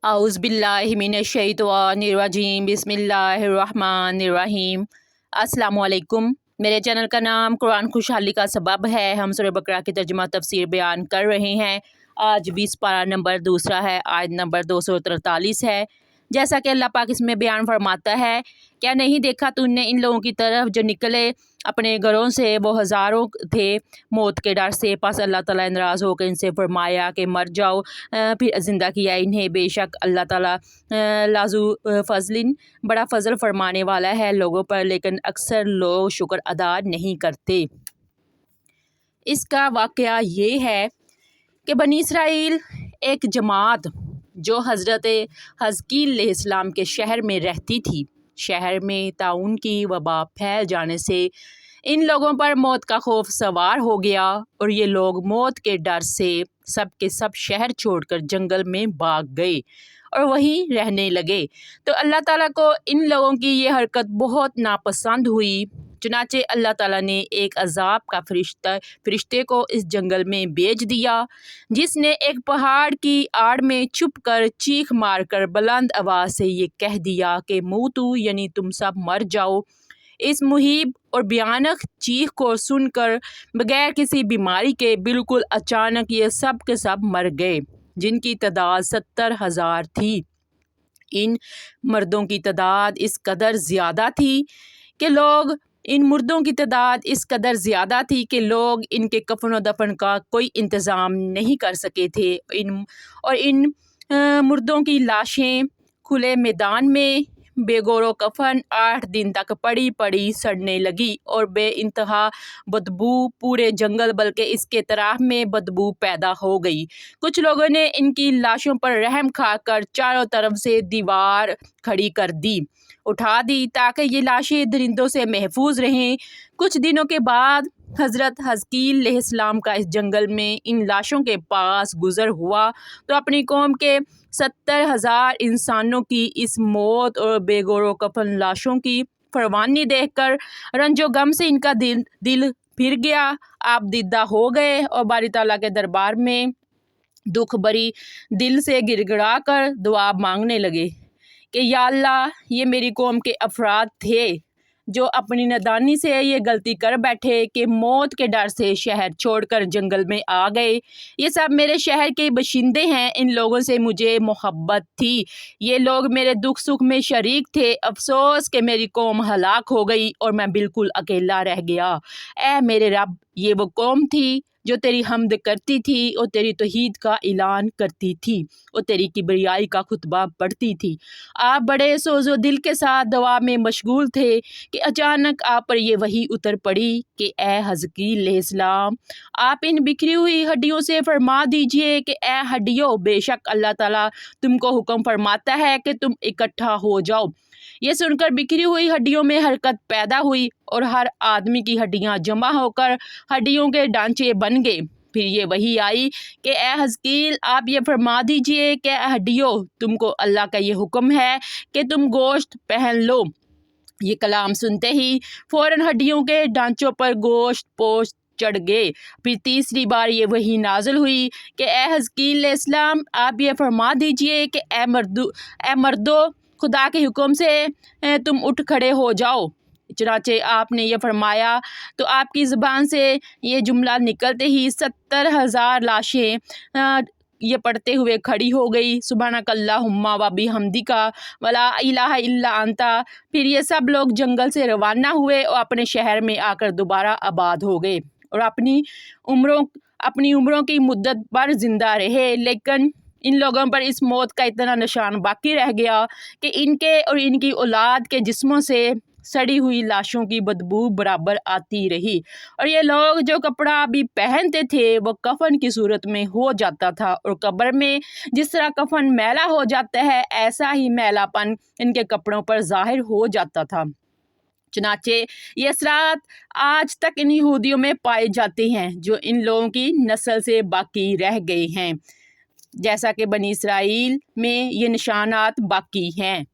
औज़ु बिल्लाहि मिनश्शैतानिर्रजीम बिस्मिल्लाहिर्रहमानिर्रहीम। अस्सलामु अलैकुम। मेरे चैनल का नाम कुरान खुशहाली का सबब है। हम सूरह बकरा की तर्जुमा तफसीर बयान कर रहे हैं। आज 20 पारा नंबर दूसरा है, आयत नंबर 243 है। जैसा कि अल्लाह पाक इसमें बयान फरमाता है, क्या नहीं देखा तूने इन लोगों की तरफ जो निकले अपने घरों से, वो हज़ारों थे मौत के डर से। पास अल्लाह ताला नाराज़ होकर इनसे फरमाया कि मर जाओ, फिर ज़िंदा किया इन्हें। बेशक अल्लाह ताला लाजू फ़ज़लिन बड़ा फ़ज़ल फरमाने वाला है लोगों पर, लेकिन अक्सर लोग शुक्र अदा नहीं करते। इसका वाक़या ये है कि बनी इसराइल एक जमात जो हज़रत हज़कील अलैहिस्सलाम के शहर में रहती थी, शहर में ताउन की वबा फैल जाने से इन लोगों पर मौत का खौफ सवार हो गया और ये लोग मौत के डर से सब के सब शहर छोड़कर जंगल में भाग गए और वहीं रहने लगे। तो अल्लाह ताला को इन लोगों की ये हरकत बहुत नापसंद हुई। चुनाचे अल्लाह ताला ने एक अजाब का फरिश्ते को इस जंगल में भेज दिया, जिसने एक पहाड़ की आड़ में छुप कर चीख मारकर बुलंद आवाज़ से ये कह दिया कि मूतू यानी तुम सब मर जाओ। इस मुहीब और भयानक चीख को सुनकर बगैर किसी बीमारी के बिल्कुल अचानक ये सब के सब मर गए, जिनकी तादाद 70,000 थी। इन मर्दों की तादाद इस कदर ज़्यादा थी कि लोग इन मुर्दों की तादाद इस कदर ज़्यादा थी कि लोग इनके कफन व दफन का कोई इंतज़ाम नहीं कर सके थे। इन मुर्दों की लाशें खुले मैदान में बेगौरो कफन 8 दिन तक पड़ी पड़ी सड़ने लगी और बेइंतहा बदबू पूरे जंगल बल्कि इसके तराफ में बदबू पैदा हो गई। कुछ लोगों ने इनकी लाशों पर रहम खाकर चारों तरफ से दीवार खड़ी कर दी, उठा दी, ताकि ये लाशें दरिंदों से महफूज रहें। कुछ दिनों के बाद हज़रत हज़कील अलैहिस्सलाम का इस जंगल में इन लाशों के पास गुज़र हुआ तो अपनी कौम के 70,000 इंसानों की इस मौत और बेगौरो कफन लाशों की फरवानी देखकर रंजो गम से इनका दिल फिर गया, आप दीदा हो गए और बारी ताला के दरबार में दुख भरी दिल से गिड़गिड़ा कर दुआ मांगने लगे कि या अल्लाह, ये मेरी कौम के अफराद थे जो अपनी नादानी से ये गलती कर बैठे कि मौत के डर से शहर छोड़कर जंगल में आ गए। ये सब मेरे शहर के बशिंदे हैं, इन लोगों से मुझे मोहब्बत थी, ये लोग मेरे दुख सुख में शरीक थे। अफसोस कि मेरी कौम हलाक हो गई और मैं बिल्कुल अकेला रह गया। ऐ मेरे रब, ये वो कौम थी जो तेरी हमद करती थी और तेरी तौहीद का ऐलान करती थी और तेरी किबरियाई का खुतबा पढ़ती थी। आप बड़े सोजो दिल के साथ दुआ में मशगूल थे कि अचानक आप पर ये वही उतर पड़ी कि ए हज़कील अलैहिस्सलाम, आप इन बिखरी हुई हड्डियों से फरमा दीजिए कि ए हड्डियों, बेशक अल्लाह ताला तुमको हुक्म फरमाता है कि तुम इकट्ठा हो जाओ। ये सुनकर बिखरी हुई हड्डियों में हरकत पैदा हुई और हर आदमी की हड्डियां जमा होकर हड्डियों के ढांचे बन गए। फिर ये वही आई कि ए हज़कील, आप ये फरमा दीजिए कि हड्डियों, तुमको अल्लाह का ये हुक्म है कि तुम गोश्त पहन लो। ये कलाम सुनते ही फ़ौरन हड्डियों के ढांचों पर गोश्त पोश्त चढ़ गए। फिर तीसरी बार ये वही नाजिल हुई कि ए हज़कील अलैहिस्सलाम, आप ये फरमा दीजिए कि ए मर्दो, खुदा के हुक्म से तुम उठ खड़े हो जाओ। चुनाचे आपने ये फरमाया तो आपकी ज़ुबान से ये जुमला निकलते ही 70,000 लाशें ये पढ़ते हुए खड़ी हो गई, सुबहानक अल्लाहुम्मा व बिहम्दिका वला इलाहा इल्ला अंता। फिर ये सब लोग जंगल से रवाना हुए और अपने शहर में आकर दोबारा आबाद हो गए और अपनी उम्रों की मुद्दत पर ज़िंदा रहे। लेकिन इन लोगों पर इस मौत का इतना निशान बाकी रह गया कि इनके और इनकी औलाद के जिस्मों से सड़ी हुई लाशों की बदबू बराबर आती रही और ये लोग जो कपड़ा अभी पहनते थे वो कफन की सूरत में हो जाता था और कब्र में जिस तरह कफन मैला हो जाता है, ऐसा ही मैलापन इनके कपड़ों पर जाहिर हो जाता था। चुनाचे ये असरात आज तक इन यहूदियों में पाए जाते हैं जो इन लोगों की नस्ल से बाकी रह गए हैं, जैसा कि बनी इसराइल में ये निशानात बाकी हैं।